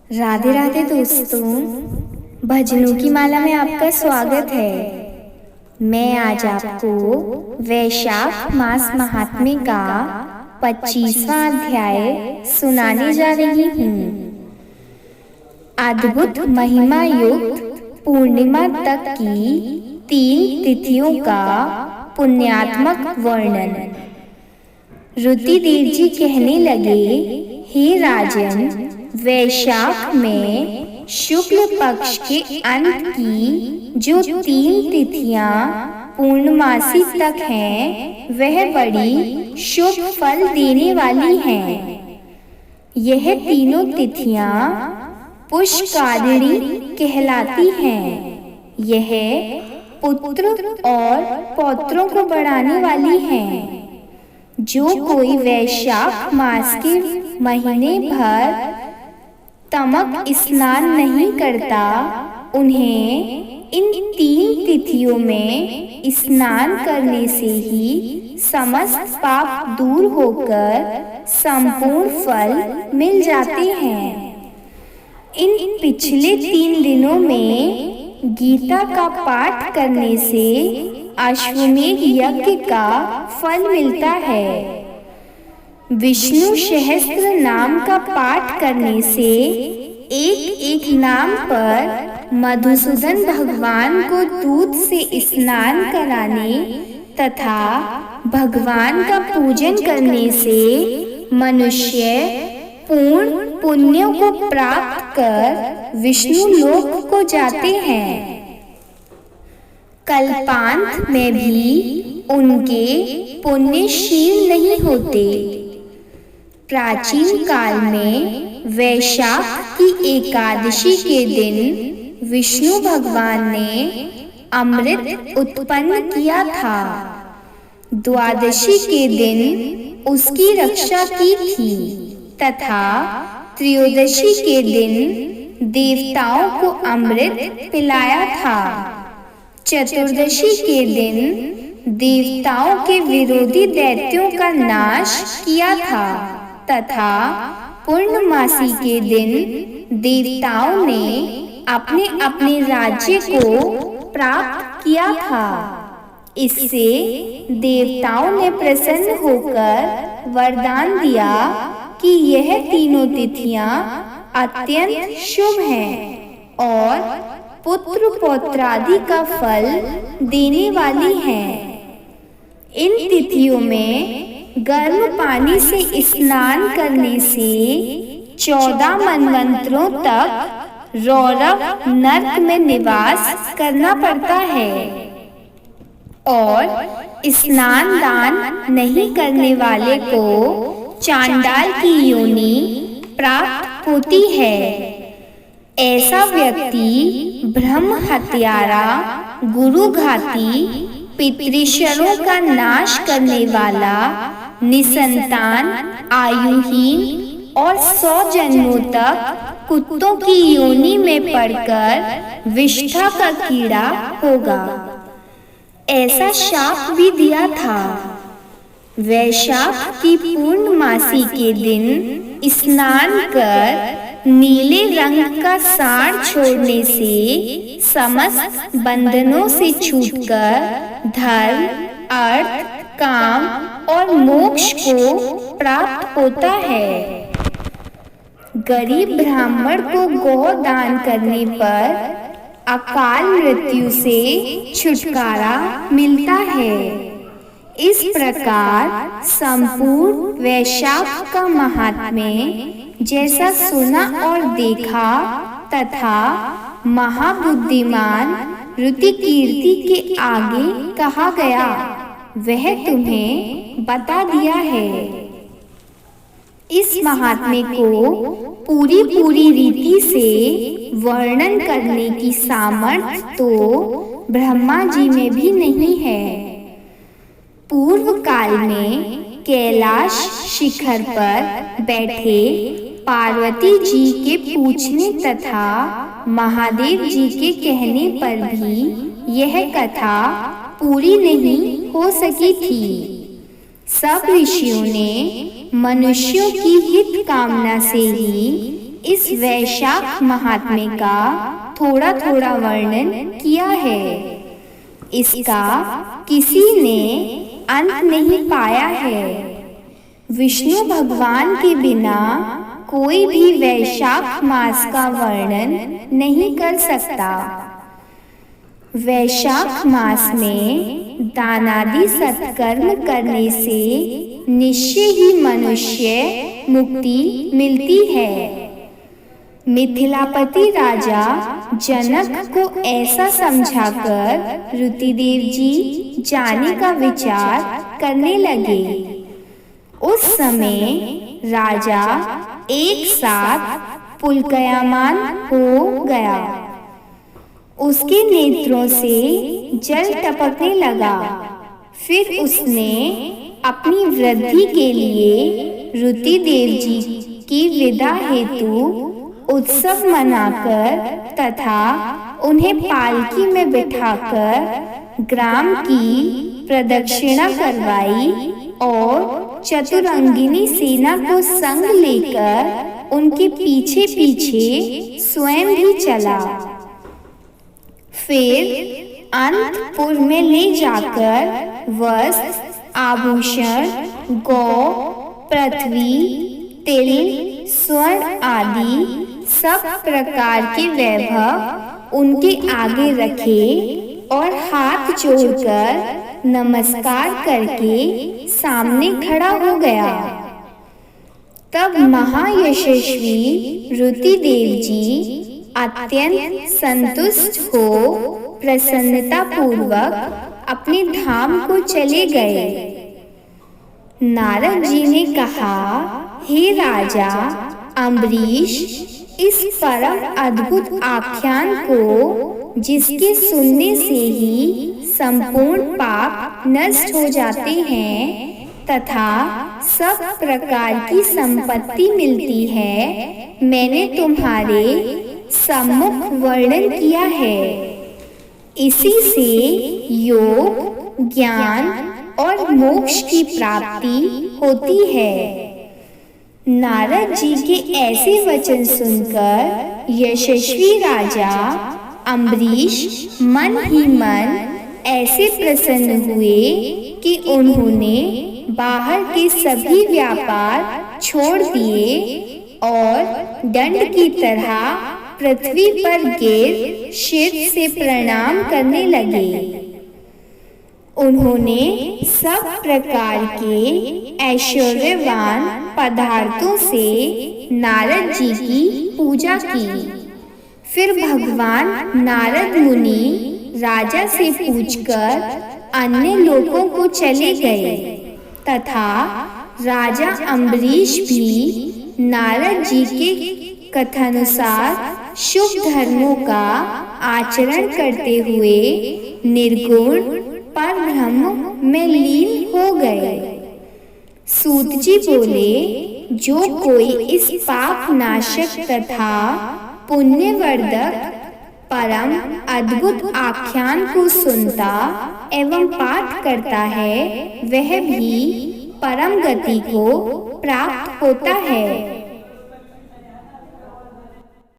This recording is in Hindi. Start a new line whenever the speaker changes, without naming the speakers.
राधे राधे दोस्तों, भजनों की माला में आपका स्वागत है। मैं आज आपको वैशाख मास महात्म्य का 25वां अध्याय सुनाने जा रही हूँ। अद्भुत महिमा युक्त पूर्णिमा तक की 3 तिथियों का पुण्यात्मक वर्णन। रुतिदेव जी कहने लगे, हे राजन, वैशाख में शुक्ल पक्ष के अंत की जो 3 तिथियां पूर्णमासी तक हैं, वह बड़ी शुभ फल देने वाली हैं। यह तीनों तिथियां पुष्कारिणी कहलाती हैं। यह पुत्र और पौत्रों को बढ़ाने वाली हैं। जो कोई वैशाख मास के महीने भर तमक स्नान नहीं करता, उन्हें इन 3 तिथियों में स्नान करने से ही समस्त पाप दूर होकर संपूर्ण फल मिल जाते हैं। इन पिछले 3 दिनों में गीता का पाठ करने से अश्वमेध यज्ञ का फल मिलता है। विष्णु सहस्त्र नाम का पाठ करने से एक एक नाम पर मधुसूदन भगवान को दूध से स्नान कराने तथा भगवान का पूजन करने से मनुष्य पूर्ण पुण्यों को प्राप्त कर विष्णु लोक को जाते हैं। कल्पांत में भी उनके पुण्य क्षीण नहीं होते। प्राचीन काल में वैशाख की एकादशी के दिन विष्णु भगवान ने अमृत उत्पन्न किया था। द्वादशी के दिन उसकी रक्षा की थी तथा त्रयोदशी के दिन देवताओं को अमृत पिलाया था। चतुर्दशी के दिन देवताओं के विरोधी दैत्यों का नाश किया था तथा पूर्णमासी के दिन देवताओं ने अपने अपने राज्य को प्राप्त किया था। इससे देवताओं ने प्रसन्न होकर वरदान दिया कि यह तीनों तिथियां अत्यंत शुभ हैं और पुत्र पौत्रादि का फल देने वाली हैं। इन तिथियों में गर्म पानी से स्नान करने से 14 मनवंतरों तक रौरव नरक में निवास करना पड़ता है और स्नान दान नहीं करने वाले को चांडाल की योनि प्राप्त होती है। ऐसा व्यक्ति ब्रह्म हत्यारा, गुरुघाती, पितृशरों का नाश करने वाला, निसंतान, आयुहीन और 100 जन्मों तक कुत्तों की योनि में पड़कर विष्ठा का कीड़ा होगा। ऐसा शाप भी दिया था। वैशाख की पूर्णमासी के दिन स्नान कर नीले रंग का साड़ छोड़ने से समस्त बंधनों से छूटकर धर्म, अर्थ, काम और मोक्ष को प्राप्त होता है। गरीब ब्राह्मण को गौ दान करने पर अकाल मृत्यु से छुटकारा मिलता है। इस प्रकार संपूर्ण वैशाख का महात्म्य जैसा सुना और देखा तथा महाबुद्धिमान रुतिकीर्ति के आगे कहा गया, वह तुम्हें बता दिया है। इस महात्म्य को पूरी रीति से वर्णन करने की सामर्थ्य तो ब्रह्मा जी में भी नहीं है। पूर्व काल में कैलाश शिखर पर बैठे पार्वती जी के पूछने तथा महादेव जी के कहने पर भी यह कथा पूरी नहीं हो सकी थी। सब ऋषियों ने मनुष्यों की हित कामना से ही इस वैशाख महात्म्य का थोड़ा थोड़ा वर्णन किया है। इसका किसी ने अंत नहीं पाया है। विष्णु भगवान के बिना कोई भी वैशाख मास का वर्णन नहीं कर सकता। वैशाख मास में दानादि सत्कर्म करने से निश्चय ही मनुष्य मुक्ति मिलती है। मिथिलापति राजा जनक को ऐसा समझाकर ऋतिदेव जी जाने का विचार करने लगे। उस समय राजा एक साथ पुलकायमान हो गया। उसके नेत्रों से जल टपकने लगा। फिर उसने अपनी वृद्धि के लिए ऋतिदेव जी की विदा हेतु उत्सव मनाकर तथा उन्हें पालकी में बिठाकर ग्राम की प्रदक्षिणा करवाई और चतुरंगिनी सेना को संग लेकर उनके पीछे पीछे स्वयं भी चला। फिर अन्तपुर में ले जाकर वस्त्र, आभूषण, गौ, पृथ्वी, तिल, स्वर्ण आदि सब प्रकार के वैभव उनके आगे रखे और हाथ जोड़कर नमस्कार करके सामने खड़ा हो गया। तब महायशस्वी ऋतिदेव जी अत्यंत संतुष्ट हो प्रसन्नता पूर्वक अपने धाम को चले गए। नारद जी ने कहा, हे राजा अम्बरीश, इस परम अद्भुत आख्यान को जिसके सुनने से ही संपूर्ण पाप नष्ट हो जाते हैं तथा सब प्रकार की संपत्ति मिलती है, मैंने तुम्हारे सम्मुख वर्णन किया है। इसी से योग, ज्ञान और मोक्ष की प्राप्ति होती है। नारद जी के ऐसे वचन सुनकर यशस्वी राजा अम्बरीश मन ही मन ऐसे प्रसन्न हुए कि उन्होंने बाहर के सभी व्यापार छोड़ दिए और दंड की तरह पृथ्वी पर गिर शिर से प्रणाम करने लगे। उन्होंने सब प्रकार के ऐश्वर्यवान पदार्थों से नारद जी की पूजा की। फिर भगवान नारद मुनि राजा से पूछकर अन्य लोगों को चले गए तथा राजा अम्बरीश भी नारद जी के कथानुसार शुभ धर्मों का आचरण करते हुए निर्गुण परब्रह्म में लीन हो गए। सूत जी बोले, जो कोई इस पाप नाशक तथा पुण्यवर्धक परम अद्भुत आख्यान को सुनता एवं पाठ करता है, वह भी परम गति को प्राप्त होता है।